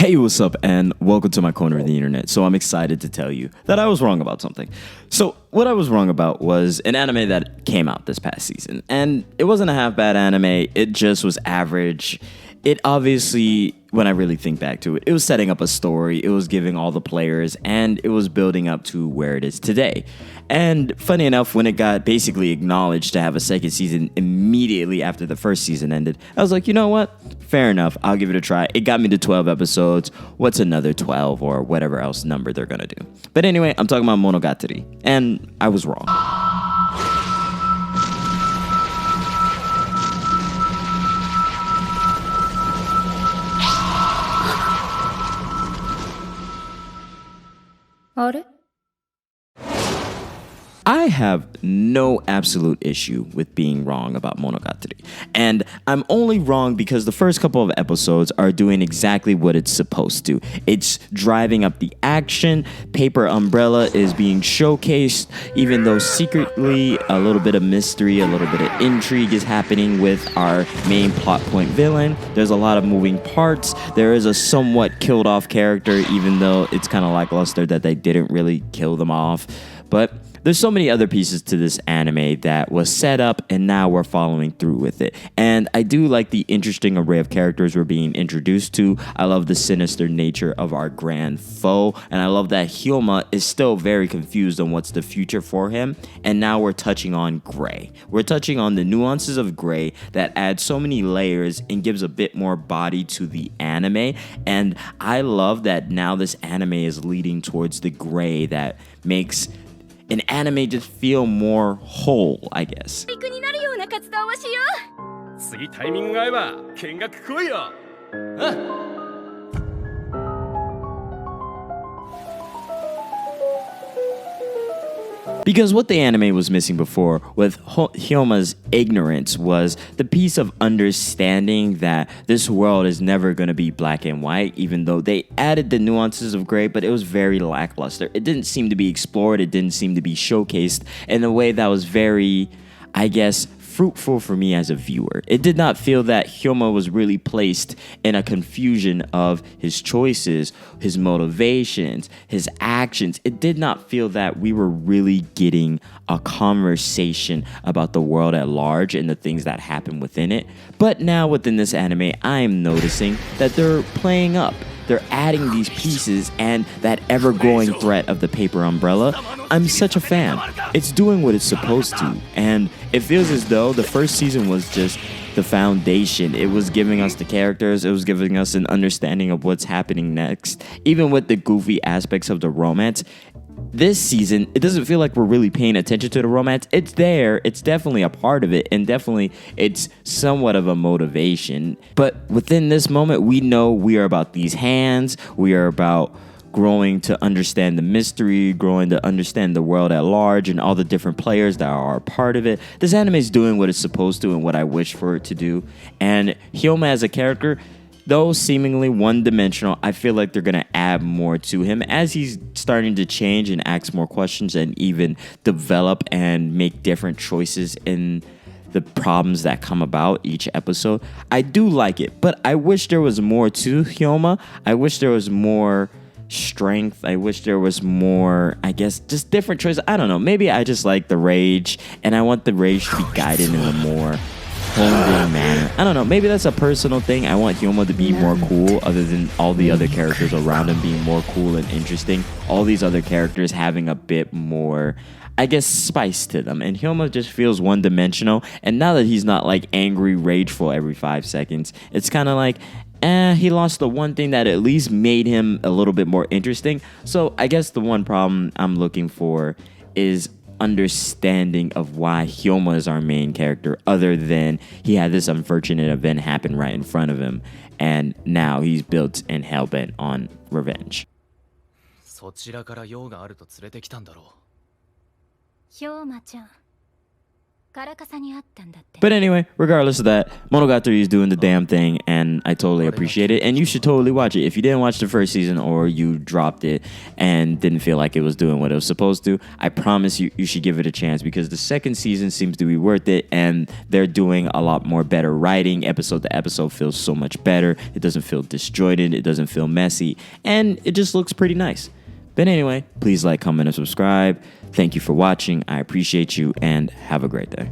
Hey, what's up, and welcome to my corner of the internet. So I'm excited to tell you that I was wrong about something. So what I was wrong about was an anime that came out this past season, and it wasn't a half bad anime, it just was average. It obviously, when I really think back to it, it was setting up a story, it was giving all the players, and it was building up to where it is today. And funny enough, when it got basically acknowledged to have a second season immediately after the first season ended, I was like, you know what? Fair enough, I'll give it a try. It got me to 12 episodes. What's another 12 or whatever else number they're gonna do? But anyway, I'm talking about monogatari, and I was wrong. あれ I have no absolute issue with being wrong about Monogatari. And I'm only wrong because the first couple of episodes are doing exactly what it's supposed to. It's driving up the action. Paper Umbrella is being showcased, even though secretly a little bit of mystery, a little bit of intrigue is happening with our main plot point villain. There's a lot of moving parts. There is a somewhat killed off character, even though it's kind of lackluster that they didn't really kill them off. But there's so many other pieces to this anime that was set up and now we're following through with it. And I do like the interesting array of characters we're being introduced to. I love the sinister nature of our grand foe. And I love that Hyoma is still very confused on what's the future for him. And now we're touching on Gray. We're touching on the nuances of Gray that add so many layers and gives a bit more body to the anime. And I love that now this anime is leading towards the Gray that makes an anime just feel more whole, I guess. 次タイミングが合えば見学来いよ。Because what the anime was missing before with Hyoma's ignorance was the piece of understanding that this world is never going to be black and white, even though they added the nuances of gray, but it was very lackluster. It didn't seem to be explored. It didn't seem to be showcased in a way that was very, I guess, fruitful for me as a viewer. It did not feel that Hyoma was really placed in a confusion of his choices, his motivations, his actions. It did not feel that we were really getting a conversation about the world at large and the things that happen within it. But now within this anime, I am noticing that they're playing up. They're adding these pieces and that ever-growing threat of the paper umbrella. I'm such a fan. It's doing what it's supposed to. And it feels as though the first season was just the foundation. It was giving us the characters. It was giving us an understanding of what's happening next. Even with the goofy aspects of the romance, this season, it doesn't feel like we're really paying attention to the romance. It's there. It's definitely a part of it. And definitely it's somewhat of a motivation. But within this moment, we know we are about these hands. We are about growing to understand the mystery, growing to understand the world at large and all the different players that are a part of it. This anime is doing what it's supposed to and what I wish for it to do. And Hyoma as a character, though seemingly one-dimensional, I feel like they're going to add more to him as he's starting to change and ask more questions and even develop and make different choices in the problems that come about each episode. I do like it, but I wish there was more to Hyoma. I wish there was more strength. I wish there was more, I guess, just different choices. I don't know. Maybe I just like the rage, and I want the rage to be guided in a more honed-in manner. I don't know. Maybe that's a personal thing. I want Hyoma to be more cool other than all the other characters around him being more cool and interesting. All these other characters having a bit more, I guess, spice to them. And Hyoma just feels one-dimensional. And now that he's not like angry, rageful every 5 seconds, it's kind of like, he lost the one thing that at least made him a little bit more interesting. So I guess the one problem I'm looking for is understanding of why Hyoma is our main character, other than he had this unfortunate event happen right in front of him and now he's built and hell-bent on revenge. そちらから用があると連れてきたんだろう。ひょうまちゃんからかさにあったんだって。 But anyway, regardless of that, Monogatari is doing the damn thing, and I totally appreciate it. And you should totally watch it. If you didn't watch the first season or you dropped it and didn't feel like it was doing what it was supposed to, I promise you, you should give it a chance because the second season seems to be worth it, and they're doing a lot more better writing. Episode to episode feels so much better. It doesn't feel disjointed. It doesn't feel messy, and it just looks pretty nice. But anyway, please like, comment, and subscribe. Thank you for watching. I appreciate you, and have a great day.